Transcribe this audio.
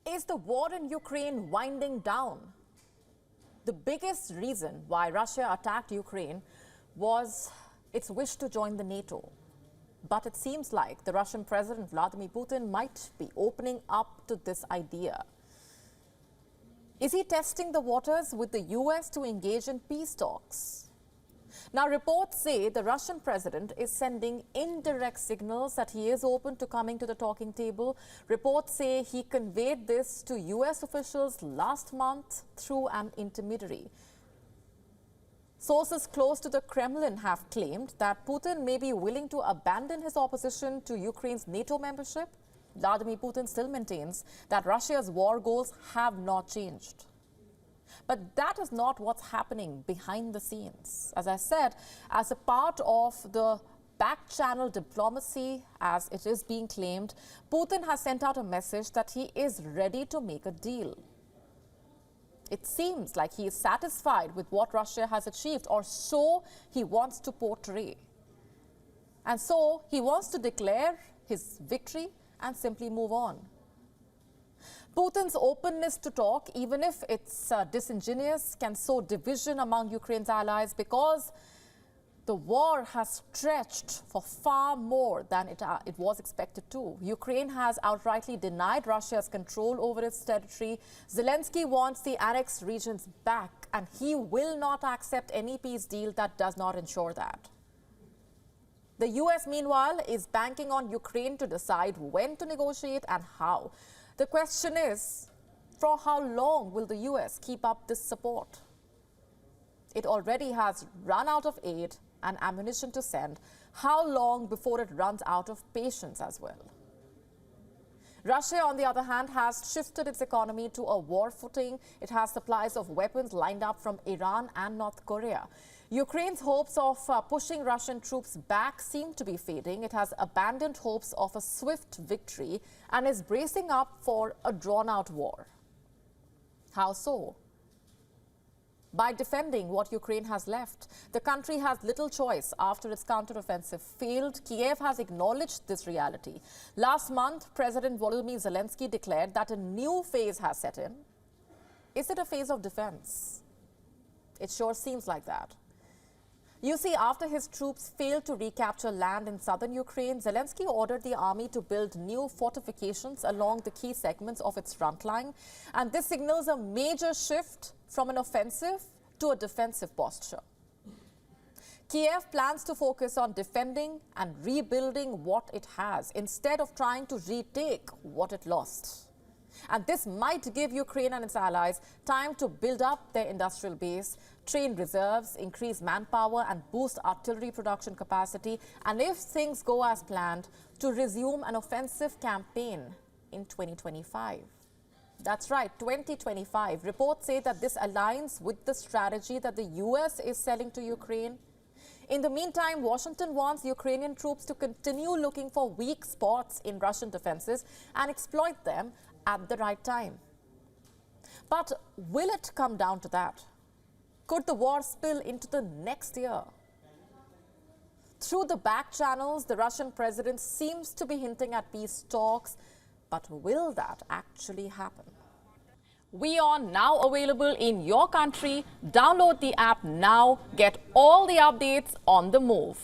Is the war in Ukraine winding down? The biggest reason why Russia attacked Ukraine was its wish to join the NATO. But it seems like the Russian President Vladimir Putin might be opening up to this idea. Is he testing the waters with the US to engage in peace talks? Now, reports say the Russian president is sending indirect signals that he is open to coming to the talking table. Reports say he conveyed this to US officials last month through an intermediary. Sources close to the Kremlin have claimed that Putin may be willing to abandon his opposition to Ukraine's NATO membership. Vladimir Putin still maintains that Russia's war goals have not changed. But that is not what's happening behind the scenes. As I said, as a part of the back-channel diplomacy, as it is being claimed, Putin has sent out a message that he is ready to make a deal. It seems like he is satisfied with what Russia has achieved, or so he wants to portray. And so he wants to declare his victory and simply move on. Putin's openness to talk, even if it's disingenuous, can sow division among Ukraine's allies because the war has stretched for far more than it was expected to. Ukraine has outrightly denied Russia's control over its territory. Zelensky wants the annexed regions back, and he will not accept any peace deal that does not ensure that. The US, meanwhile, is banking on Ukraine to decide when to negotiate and how. The question is, for how long will the US keep up this support? It already has run out of aid and ammunition to send. How long before it runs out of patience as well? Russia, on the other hand, has shifted its economy to a war footing. It has supplies of weapons lined up from Iran and North Korea. Ukraine's hopes of pushing Russian troops back seem to be fading. It has abandoned hopes of a swift victory and is bracing up for a drawn-out war. How so? By defending what Ukraine has left. The country has little choice after its counteroffensive failed. Kiev has acknowledged this reality. Last month, President Volodymyr Zelensky declared that a new phase has set in. Is it a phase of defense? It sure seems like that. You see, after his troops failed to recapture land in southern Ukraine, Zelensky ordered the army to build new fortifications along the key segments of its front line. And this signals a major shift from an offensive to a defensive posture. Kiev plans to focus on defending and rebuilding what it has instead of trying to retake what it lost. And this might give Ukraine and its allies time to build up their industrial base, train reserves, increase manpower and boost artillery production capacity, and if things go as planned, to resume an offensive campaign in 2025. That's right, 2025. Reports say that this aligns with the strategy that the US is selling to Ukraine. In the meantime, Washington wants Ukrainian troops to continue looking for weak spots in Russian defenses and exploit them at the right time. But will it come down to that? Could the war spill into the next year? Through the back channels, the Russian president seems to be hinting at peace talks, but will that actually happen? WION now available in your country. Download the app now. Get all the updates on the move.